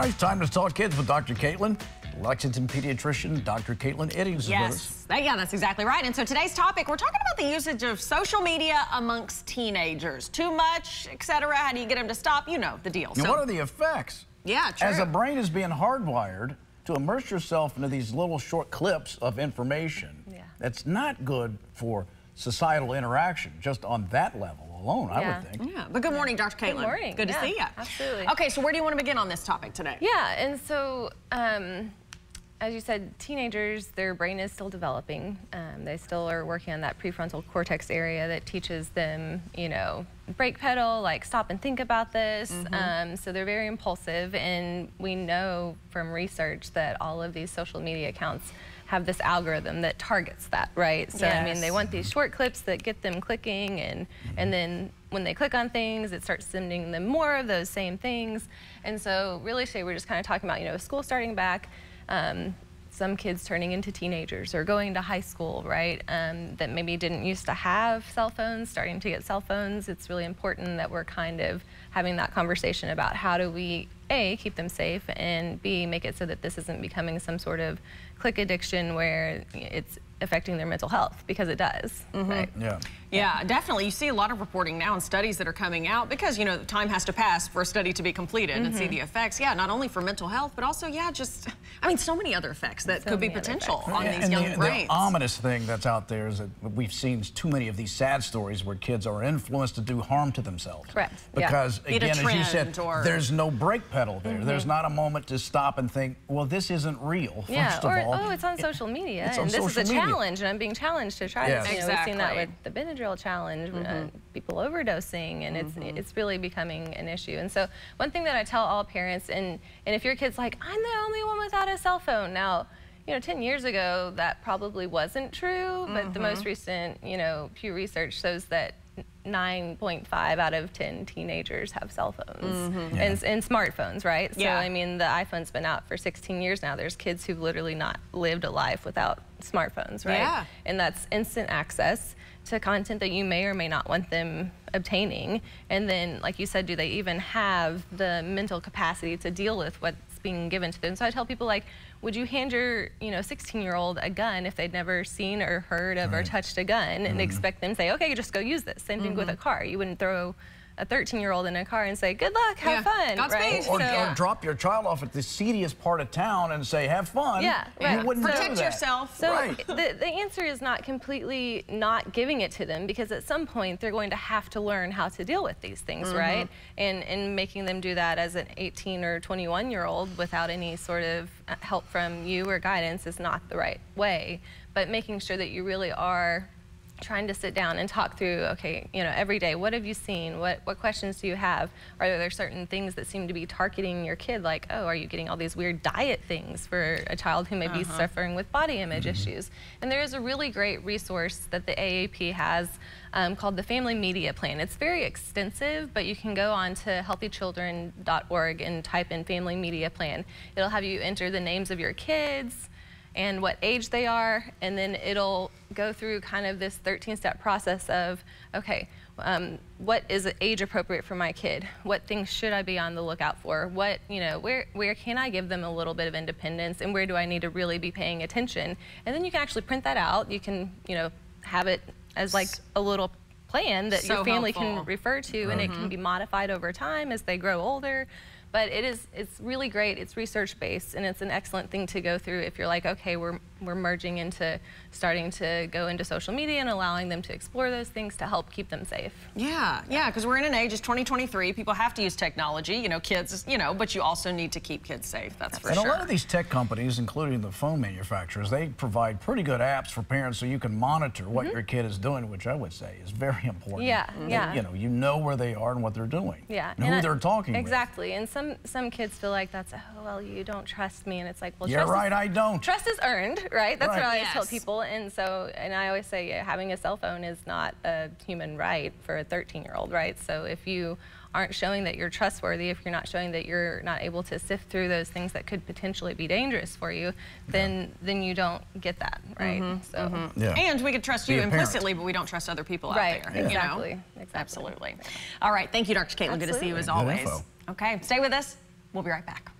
right, it's time to talk kids with Dr. Caitlynn. Lexington pediatrician Dr. Caitlynn Eddings is with us. Yeah, that's exactly right. And so today's topic, we're talking about the usage of social media amongst teenagers. Too much, etc. How do you get them to stop? You know the deal. So, what are the effects? Yeah, true. As a brain is being hardwired to immerse yourself into these little short clips of information, that's not good for societal interaction, just on that level alone, I would think. Yeah, but good morning, Dr. Caitlynn. Good morning. Good to see you. Absolutely. Okay, so where do you want to begin on this topic today? Yeah, and so, as you said, teenagers, their brain is still developing. They still are working on that prefrontal cortex area that teaches them, you know, brake pedal, like stop and think about this. So they're very impulsive, and we know from research that all of these social media accounts have this algorithm that targets that, right? So I mean, they want these short clips that get them clicking, and then when they click on things, it starts sending them more of those same things. And so really today we're just kind of talking about, you know, school starting back, some kids turning into teenagers or going to high school, right? That maybe didn't used to have cell phones, starting to get cell phones. It's really important that we're kind of having that conversation about how do we, A, keep them safe, and B, make it so that this isn't becoming some sort of click addiction where it's affecting their mental health, because it does, right? Yeah, definitely. You see a lot of reporting now and studies that are coming out because, you know, time has to pass for a study to be completed and see the effects. Yeah, not only for mental health, but also, just, I mean, so many other effects that could be potential on these young brains. The ominous thing that's out there is that we've seen too many of these sad stories where kids are influenced to do harm to themselves. Correct. Because, again, as you said, there's no brake pedal there. There's not a moment to stop and think, well, this isn't real, first of all. Oh, it's on social media, and this is a challenge, and I'm being challenged to try this. You know, we've seen that with the Benadryl challenge, people overdosing, and it's really becoming an issue. And so one thing that I tell all parents, and if your kid's like, I'm the only one without a cell phone. Now, you know, 10 years ago, that probably wasn't true, but the most recent, you know, Pew Research shows that 9.5 out of 10 teenagers have cell phones and smartphones, right? So, I mean, the iPhone's been out for 16 years now. There's kids who've literally not lived a life without smartphones, right? And that's instant access to content that you may or may not want them obtaining. And then, like you said, do they even have the mental capacity to deal with what's being given to them? So I tell people, like, would you hand your, you know, 16-year-old a gun if they'd never seen or heard of or touched a gun and expect them to say, okay, just go use this? Same thing with a car. You wouldn't throw a 13-year-old in a car and say, good luck, have fun, right? Or drop your child off at the seediest part of town and say, have fun. You wouldn't protect yourself. So the answer is not completely not giving it to them, because at some point they're going to have to learn how to deal with these things, right? And making them do that as an 18 or 21-year-old without any sort of help from you or guidance is not the right way. But making sure that you really are trying to sit down and talk through, okay, you know, every day, what have you seen? What questions do you have? Are there certain things that seem to be targeting your kid? Like, oh, are you getting all these weird diet things for a child who may be suffering with body image issues? And there is a really great resource that the AAP has called the Family Media Plan. It's very extensive, but you can go on to healthychildren.org and type in Family Media Plan. It'll have you enter the names of your kids and what age they are, and then it'll go through kind of this 13-step process of, okay, what is age appropriate for my kid? What things should I be on the lookout for? What, you know, where can I give them a little bit of independence, and where do I need to really be paying attention? And then you can actually print that out. You can, you know, have it as like a little plan that your family can refer to, and it can be modified over time as they grow older. But it's really great. It's research-based, and it's an excellent thing to go through if you're like, okay, we're merging into starting to go into social media and allowing them to explore those things to help keep them safe. Yeah, because we're in an age, it's 2023, people have to use technology, you know, kids, you know, but you also need to keep kids safe, that's for sure. And a lot of these tech companies, including the phone manufacturers, they provide pretty good apps for parents so you can monitor what your kid is doing, which I would say is very important. You know where they are and what they're doing. And who they're talking with. Exactly, and some kids feel like that's, oh, well, you don't trust me, and it's like, well, I don't. Trust is earned, right? That's what I always tell people, and I always say having a cell phone is not a human right for a 13-year-old, right? So if you aren't showing that you're trustworthy, if you're not showing that you're not able to sift through those things that could potentially be dangerous for you, then you don't get that, right? And we could trust you implicitly, but we don't trust other people out there. Exactly. You know? Absolutely. All right, thank you, Dr. Caitlynn. Good to see you as always. Okay, stay with us. We'll be right back.